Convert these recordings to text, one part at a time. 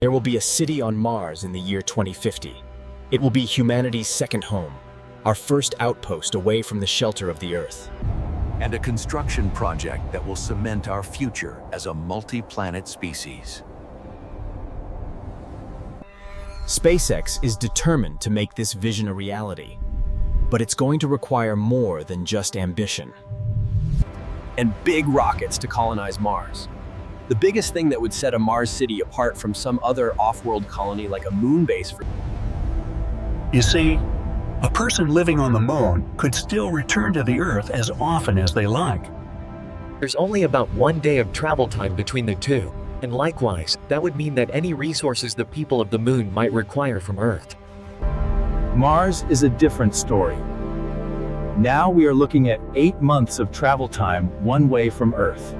There will be a city on Mars in the year 2050. It will be humanity's second home, our first outpost away from the shelter of the Earth. And a construction project that will cement our future as a multi-planet species. SpaceX is determined to make this vision a reality, but it's going to require more than just ambition. And big rockets to colonize Mars. The biggest thing that would set a Mars city apart from some other off-world colony like a moon base. You see, a person living on the moon could still return to the Earth as often as they like. There's only about 1 day of travel time between the two, and likewise, that would mean that any resources the people of the moon might require from Earth. Mars is a different story. Now we are looking at 8 months of travel time one way from Earth.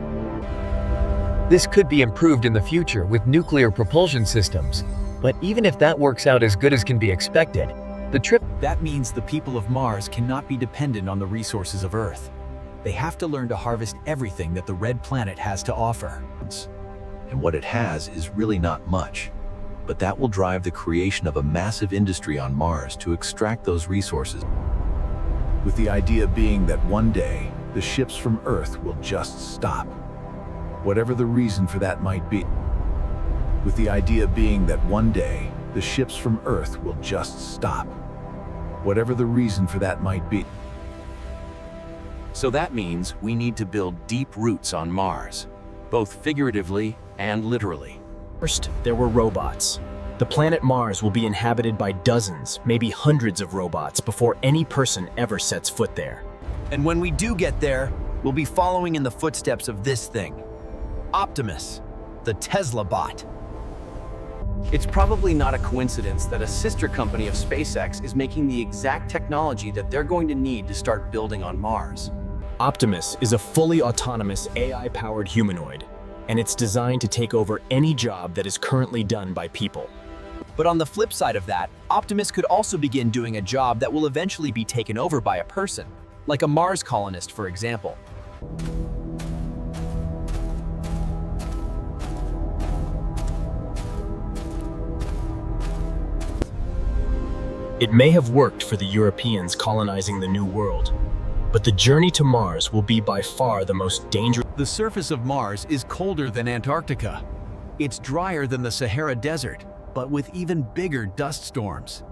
This could be improved in the future with nuclear propulsion systems, but even if that works out as good as can be expected, the trip. That means the people of Mars cannot be dependent on the resources of Earth. They have to learn to harvest everything that the red planet has to offer. And what it has is really not much, but that will drive the creation of a massive industry on Mars to extract those resources. With the idea being that one day, the ships from Earth will just stop. Whatever the reason for that might be. With the idea being that one day, the ships from Earth will just stop. Whatever the reason for that might be. So that means we need to build deep roots on Mars, both figuratively and literally. First, there were robots. The planet Mars will be inhabited by dozens, maybe hundreds of robots before any person ever sets foot there. And when we do get there, we'll be following in the footsteps of this thing, Optimus, the Tesla bot. It's probably not a coincidence that a sister company of SpaceX is making the exact technology that they're going to need to start building on Mars. Optimus is a fully autonomous AI-powered humanoid, and it's designed to take over any job that is currently done by people. But on the flip side of that, Optimus could also begin doing a job that will eventually be taken over by a person, like a Mars colonist, for example. It may have worked for the Europeans colonizing the New World, but the journey to Mars will be by far the most dangerous. The surface of Mars is colder than Antarctica. It's drier than the Sahara Desert, but with even bigger dust storms.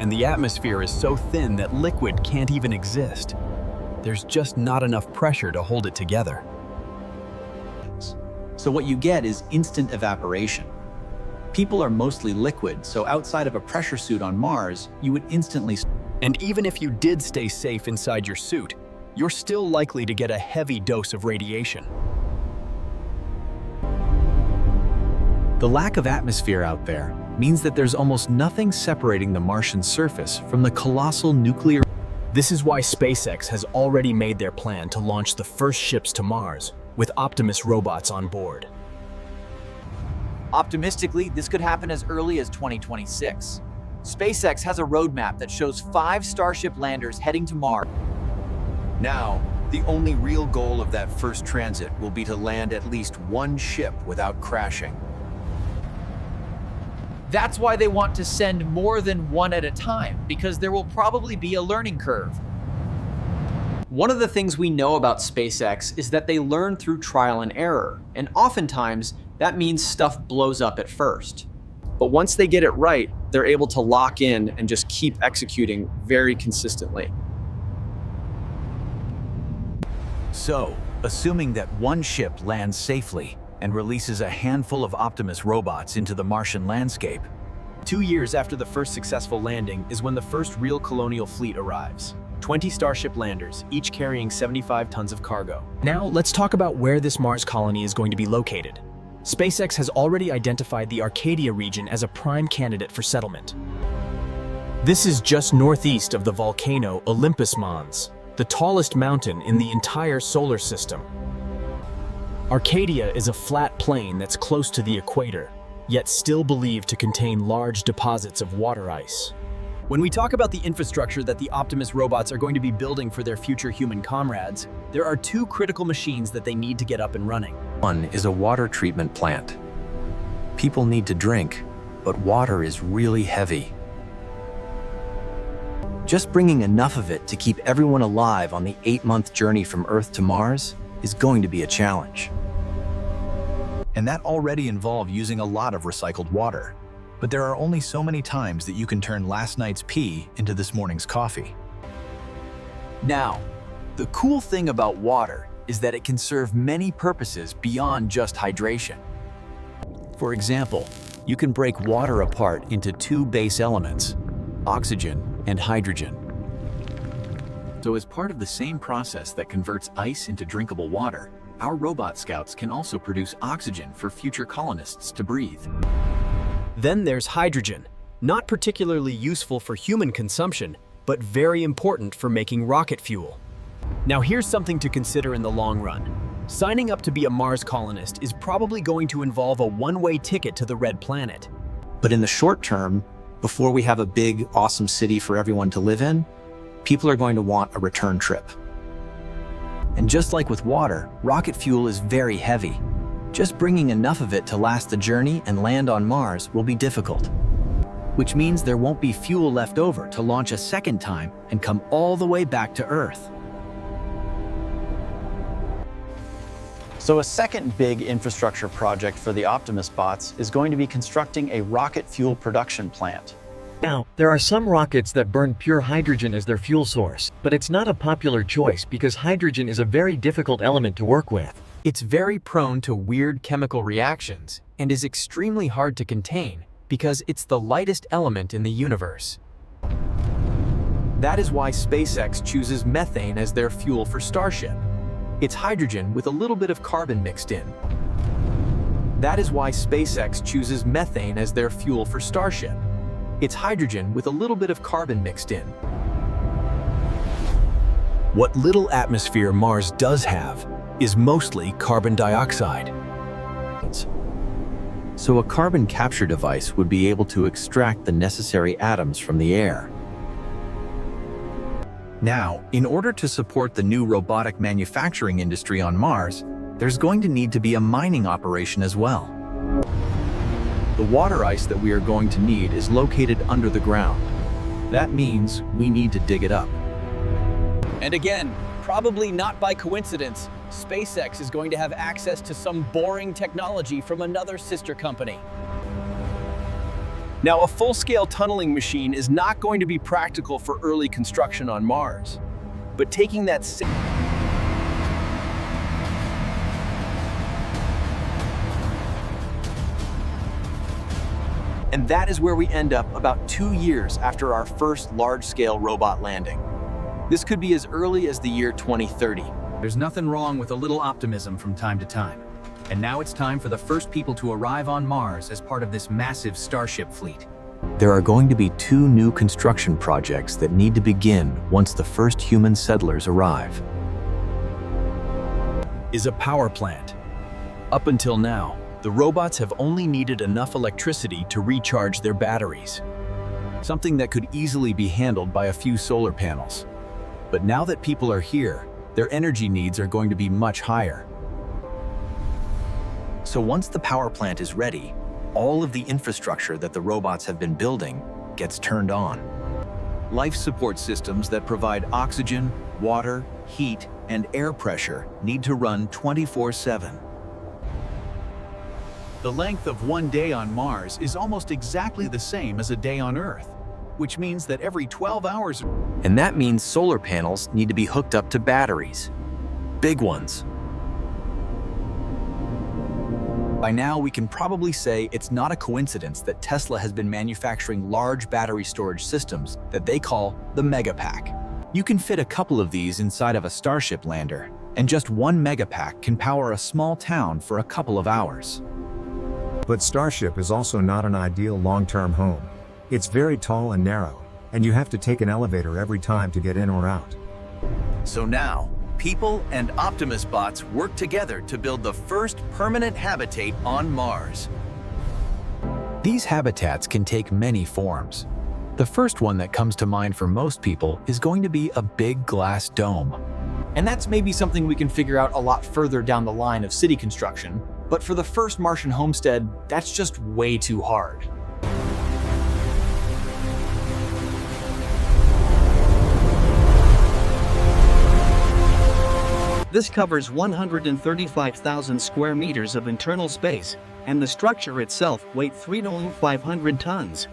And the atmosphere is so thin that liquid can't even exist. There's just not enough pressure to hold it together. So what you get is instant evaporation. People are mostly liquid, so outside of a pressure suit on Mars, you would instantly. And even if you did stay safe inside your suit, you're still likely to get a heavy dose of radiation. The lack of atmosphere out there means that there's almost nothing separating the Martian surface from the colossal nuclear. This is why SpaceX has already made their plan to launch the first ships to Mars with Optimus robots on board. Optimistically, this could happen as early as 2026. SpaceX has a roadmap that shows 5 Starship landers heading to Mars. Now, the only real goal of that first transit will be to land at least one ship without crashing. That's why they want to send more than one at a time, because there will probably be a learning curve. One of the things we know about SpaceX is that they learn through trial and error, and oftentimes that means stuff blows up at first. But once they get it right, they're able to lock in and just keep executing very consistently. So, assuming that one ship lands safely and releases a handful of Optimus robots into the Martian landscape, 2 years after the first successful landing is when the first real colonial fleet arrives. 20 Starship landers, each carrying 75 tons of cargo. Now, let's talk about where this Mars colony is going to be located. SpaceX has already identified the Arcadia region as a prime candidate for settlement. This is just northeast of the volcano Olympus Mons, the tallest mountain in the entire solar system. Arcadia is a flat plain that's close to the equator, yet still believed to contain large deposits of water ice. When we talk about the infrastructure that the Optimus robots are going to be building for their future human comrades, there are 2 critical machines that they need to get up and running. one is a water treatment plant. People need to drink, but water is really heavy. Just bringing enough of it to keep everyone alive on the 8-month journey from Earth to Mars is going to be a challenge. And that already involved using a lot of recycled water. But there are only so many times that you can turn last night's pee into this morning's coffee. Now, the cool thing about water is that it can serve many purposes beyond just hydration. For example, you can break water apart into 2 base elements, oxygen and hydrogen. So as part of the same process that converts ice into drinkable water, our robot scouts can also produce oxygen for future colonists to breathe. Then there's hydrogen, not particularly useful for human consumption, but very important for making rocket fuel. Now here's something to consider in the long run. Signing up to be a Mars colonist is probably going to involve a one-way ticket to the Red Planet. But in the short term, before we have a big, awesome city for everyone to live in, people are going to want a return trip. And just like with water, rocket fuel is very heavy. Just bringing enough of it to last the journey and land on Mars will be difficult. Which means there won't be fuel left over to launch a second time and come all the way back to Earth. So a second big infrastructure project for the Optimus bots is going to be constructing a rocket fuel production plant. Now, there are some rockets that burn pure hydrogen as their fuel source, but it's not a popular choice because hydrogen is a very difficult element to work with. It's very prone to weird chemical reactions and is extremely hard to contain because it's the lightest element in the universe. That is why SpaceX chooses methane as their fuel for Starship. It's hydrogen with a little bit of carbon mixed in. That is why SpaceX chooses methane as their fuel for Starship. It's hydrogen with a little bit of carbon mixed in. What little atmosphere Mars does have is mostly carbon dioxide. So a carbon capture device would be able to extract the necessary atoms from the air. Now, in order to support the new robotic manufacturing industry on Mars, there's going to need to be a mining operation as well. The water ice that we are going to need is located under the ground. That means we need to dig it up. And again, probably not by coincidence, SpaceX is going to have access to some boring technology from another sister company. Now, a full-scale tunneling machine is not going to be practical for early construction on Mars, but taking that and that is where we end up about 2 years after our first large-scale robot landing. This could be as early as the year 2030. There's nothing wrong with a little optimism from time to time. And now it's time for the first people to arrive on Mars as part of this massive Starship fleet. There are going to be 2 new construction projects that need to begin once the first human settlers arrive. Is a power plant. Up until now, the robots have only needed enough electricity to recharge their batteries, something that could easily be handled by a few solar panels. But now that people are here, their energy needs are going to be much higher. So once the power plant is ready, all of the infrastructure that the robots have been building gets turned on. Life support systems that provide oxygen, water, heat, and air pressure need to run 24/7. The length of one day on Mars is almost exactly the same as a day on Earth, which means that every 12 hours... And that means solar panels need to be hooked up to batteries. Big ones. By now, we can probably say it's not a coincidence that Tesla has been manufacturing large battery storage systems that they call the Megapack. You can fit a couple of these inside of a Starship lander, and just one Megapack can power a small town for a couple of hours. But Starship is also not an ideal long-term home. It's very tall and narrow, and you have to take an elevator every time to get in or out. So now, people and Optimus bots work together to build the first permanent habitat on Mars. These habitats can take many forms. The first one that comes to mind for most people is going to be a big glass dome. And that's maybe something we can figure out a lot further down the line of city construction, but for the first Martian homestead, that's just way too hard. This covers 135,000 square meters of internal space, and the structure itself weighs 3,500 tons.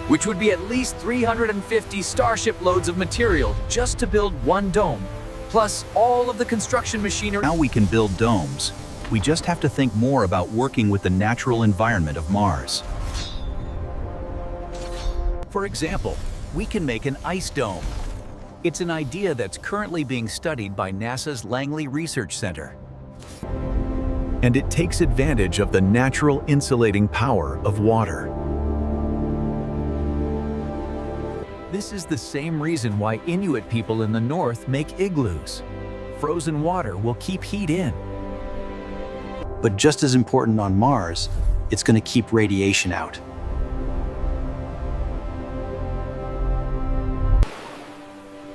Which would be at least 350 Starship loads of material just to build one dome, plus all of the construction machinery. Now we can build domes. We just have to think more about working with the natural environment of Mars. For example, we can make an ice dome. It's an idea that's currently being studied by NASA's Langley Research Center. And it takes advantage of the natural insulating power of water. This is the same reason why Inuit people in the north make igloos. Frozen water will keep heat in. But just as important on Mars, it's going to keep radiation out.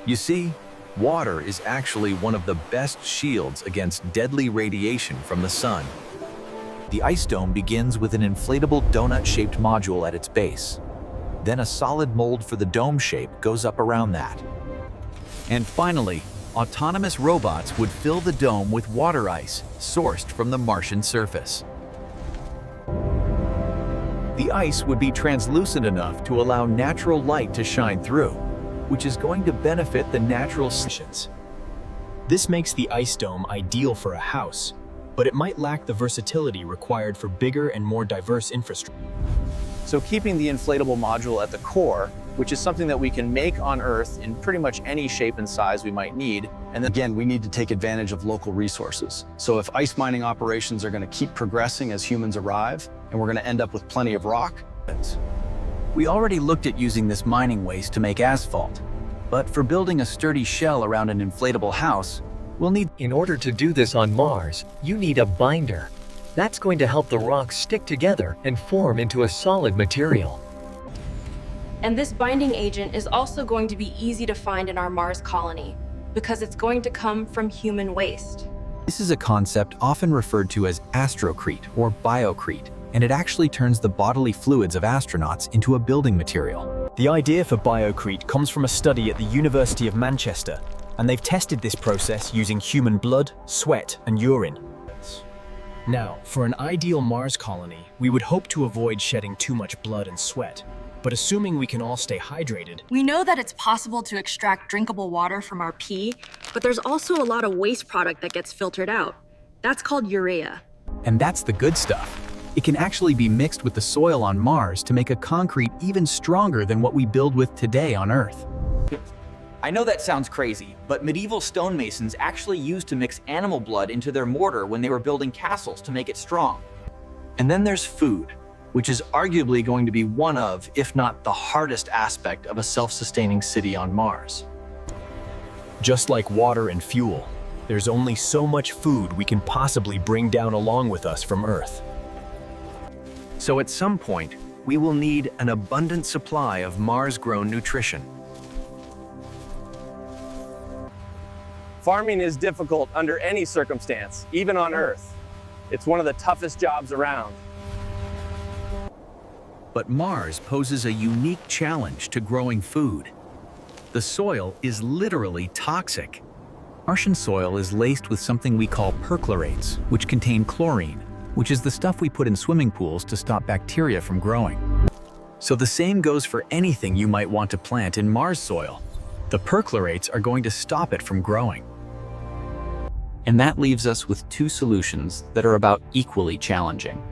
You see, water is actually one of the best shields against deadly radiation from the sun. The ice dome begins with an inflatable donut-shaped module at its base. Then a solid mold for the dome shape goes up around that. And finally, autonomous robots would fill the dome with water ice sourced from the Martian surface. The ice would be translucent enough to allow natural light to shine through, which is going to benefit the natural conditions. This makes the ice dome ideal for a house, but it might lack the versatility required for bigger and more diverse infrastructure. So keeping the inflatable module at the core, which is something that we can make on Earth in pretty much any shape and size we might need. And then again, we need to take advantage of local resources. So if ice mining operations are going to keep progressing as humans arrive, and we're going to end up with plenty of rock. We already looked at using this mining waste to make asphalt, but for building a sturdy shell around an inflatable house, we'll need... In order to do this on Mars, you need a binder. That's going to help the rocks stick together and form into a solid material. And this binding agent is also going to be easy to find in our Mars colony, because it's going to come from human waste. This is a concept often referred to as astrocrete or biocrete, and it actually turns the bodily fluids of astronauts into a building material. The idea for biocrete comes from a study at the University of Manchester, and they've tested this process using human blood, sweat, and urine. Now, for an ideal Mars colony, we would hope to avoid shedding too much blood and sweat. But assuming we can all stay hydrated... We know that it's possible to extract drinkable water from our pee, but there's also a lot of waste product that gets filtered out. That's called urea. And that's the good stuff. It can actually be mixed with the soil on Mars to make a concrete even stronger than what we build with today on Earth. I know that sounds crazy, but medieval stonemasons actually used to mix animal blood into their mortar when they were building castles to make it strong. And then there's food, which is arguably going to be one of, if not the hardest aspect of a self-sustaining city on Mars. Just like water and fuel, there's only so much food we can possibly bring down along with us from Earth. So at some point, we will need an abundant supply of Mars-grown nutrition. Farming is difficult under any circumstance, even on Earth. It's one of the toughest jobs around. But Mars poses a unique challenge to growing food. The soil is literally toxic. Martian soil is laced with something we call perchlorates, which contain chlorine, which is the stuff we put in swimming pools to stop bacteria from growing. So the same goes for anything you might want to plant in Mars soil. The perchlorates are going to stop it from growing. And that leaves us with two solutions that are about equally challenging.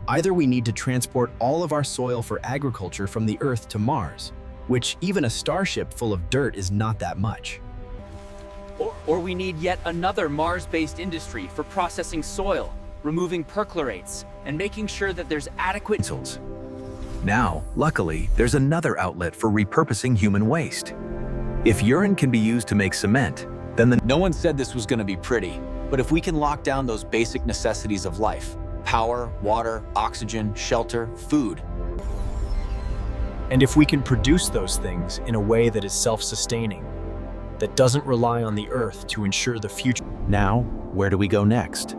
Either we need to transport all of our soil for agriculture from the Earth to Mars, which even a starship full of dirt is not that much. Or we need yet another Mars-based industry for processing soil, removing perchlorates, and making sure that there's adequate... Now, luckily, there's another outlet for repurposing human waste. If urine can be used to make cement, then No one said this was going to be pretty, but if we can lock down those basic necessities of life, power, water, oxygen, shelter, food. And if we can produce those things in a way that is self-sustaining, that doesn't rely on the Earth to ensure the future. Now, where do we go next?